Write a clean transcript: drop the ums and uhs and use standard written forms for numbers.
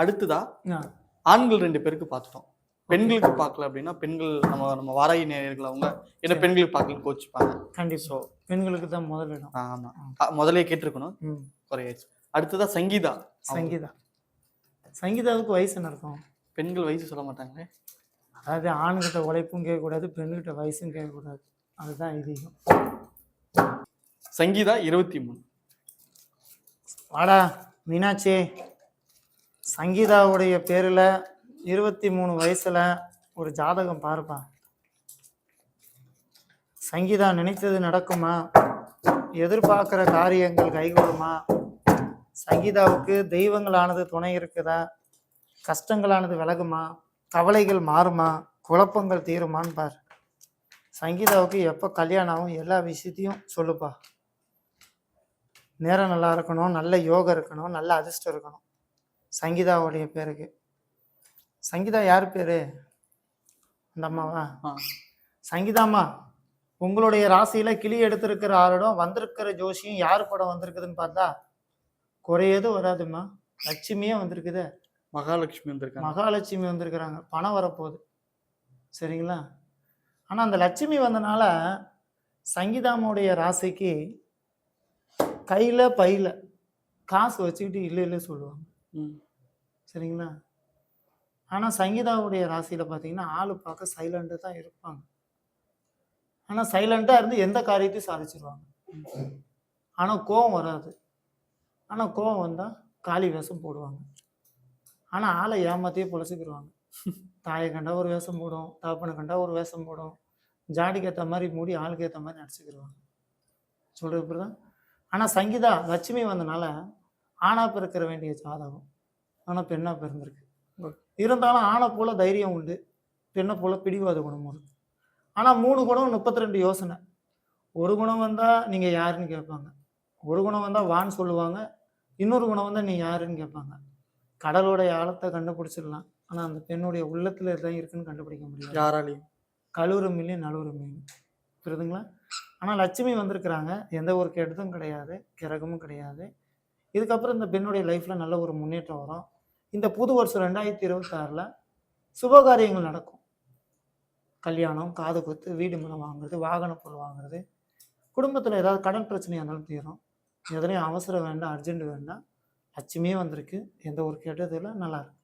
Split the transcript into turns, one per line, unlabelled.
அடுத்ததா
ஆ,
ஆண்கள் 2 பேருக்கு பார்த்துட்டோம். பெண்களுக்கு பார்க்கல அப்படின்னா, பெண்கள் நம்ம நம்ம வாராகி நேயர்கள் அவங்க என்ன
சரி.
பெண்களுக்கு பார்க்கலன்னு கோச்சுப்பாங்க.
கண்டிப்பா.
ஸோ
பெண்களுக்கு தான் முதலிடம்.
ஆமா. முதல்லயே கேட்டிருக்கணும்.
ம்.
குறையாச்சு. அடுத்ததா சங்கீதா.
சங்கீதா. சங்கீதாவுக்கு வயசு என்ன இருக்கும்?
பெண்கள் வயசு சொல்ல மாட்டாங்களே.
அதாவது ஆண்கிட்ட உழைப்பும் கேட்கக்கூடாது, பெண்கிட்ட வயசும் கேட்கக்கூடாது. அதுதான் ஐதீகம்.
சங்கீதா 23.
வாடா மீனாட்சி, சங்கீதாவுடைய பேரில் 23 வயசுல ஒரு ஜாதகம் பாருப்பா. சங்கீதா நினைத்தது நடக்குமா? எதிர்பார்க்குற காரியங்கள் கைகூடுமா? சங்கீதாவுக்கு தெய்வங்களானது துணை இருக்குதா? கஷ்டங்களானது விலகுமா? கவலைகள் மாறுமா? குழப்பங்கள் தீருமான்னு பார். சங்கீதாவுக்கு எப்போ கல்யாணம் ஆகும் எல்லா விஷயத்தையும் சொல்லுப்பா. நேரம் நல்லா இருக்கணும், நல்ல யோகம் இருக்கணும், நல்ல அதிர்ஷ்டம் இருக்கணும். சங்கீதாவுடைய பேருக்கு. சங்கீதா யார் பேரு? அந்த அம்மாவா? சங்கீதாம்மா, உங்களுடைய ராசியில கிளி எடுத்திருக்கிற ஆளிடம் வந்திருக்கிற ஜோசியும் யார் படம் வந்திருக்குதுன்னு பார்த்தா குறையது வராதுமா. லட்சுமியே வந்திருக்குது.
மகாலட்சுமி வந்திருக்காங்க.
மகாலட்சுமி வந்திருக்கிறாங்க. பணம் வரப்போகுது. சரிங்களா? ஆனால் அந்த லட்சுமி வந்தனால சங்கீதாமுடைய ராசிக்கு கையில் பையில் காசு வச்சுக்கிட்டு இல்லை இல்லை சொல்லுவாங்க. சரிங்களா? ஆனால் சங்கீதாவுடைய ராசியில் பார்த்தீங்கன்னா ஆள் பார்க்க சைலண்ட்டாக தான் இருப்பாங்க. ஆனால் சைலண்ட்டாக இருந்து எந்த காரியத்தையும் சாதிச்சிருவாங்க. ஆனால் கோவம் வராது. ஆனால் கோவம் வந்தால் காளி வேஷம் போடுவாங்க. ஆனால் ஆளை ஏமாத்தியே பொழைச்சிக்கிடுவாங்க. தாயை கண்டா ஒரு வேஷம் போடும், தாப்பனை கண்டா ஒரு வேஷம் போடும், ஜாடிக்கு ஏற்ற மாதிரி மூடி ஆளுக்கு ஏற்ற மாதிரி நடிச்சுக்கிடுவாங்க. சொல்கிறது இப்படி தான். ஆனால் சங்கீதா லட்சுமி வந்தனால ஆணா பிறக்கிற வேண்டிய ஜாதகம், ஆனால் பெண்ணாக பிறந்திருக்கு. இருந்தாலும் ஆணை போல் தைரியம் உண்டு, பெண்ணை போல் பிடிவாத குணமும் இருக்குது. ஆனால் 3 குணம் 32 யோசனை. ஒரு குணம் வந்தால் நீங்கள் யாருன்னு கேட்பாங்க, ஒரு குணம் வந்தால் வான்னு சொல்லுவாங்க, இன்னொரு குணம் வந்தால் நீ யாருன்னு கேட்பாங்க. கடலோடைய ஆழத்தை கண்டுபிடிச்சிடலாம், ஆனால் அந்த பெண்ணுடைய உள்ளத்தில் எதாவது இருக்குன்னு கண்டுபிடிக்க முடியாது
யாராலையும்.
கழுவுற மீன் நழுவுற மீன். புரியுதுங்களா? ஆனால் லட்சுமி வந்திருக்கிறாங்க, எந்த ஒரு கெடுதும் கிடையாது, கிரகமும் கிடையாது. இதுக்கப்புறம் இந்த பெண்ணுடைய லைஃப்பில் நல்ல ஒரு முன்னேற்றம் வரும். இந்த புது வருஷம் 2026 சுபகாரியங்கள் நடக்கும். கல்யாணம், காது குத்து, வீடு மனம் வாங்குறது, வாகன பொருள் வாங்குறது, குடும்பத்தில் ஏதாவது கடன் பிரச்சனையாக இருந்தாலும் தீரும். எதுலையும் அவசரம் வேண்டாம், அர்ஜென்ட் வேண்டாம். லட்சுமியே வந்திருக்கு, எந்த ஒரு கெட்டதில் நல்லா இருக்கு.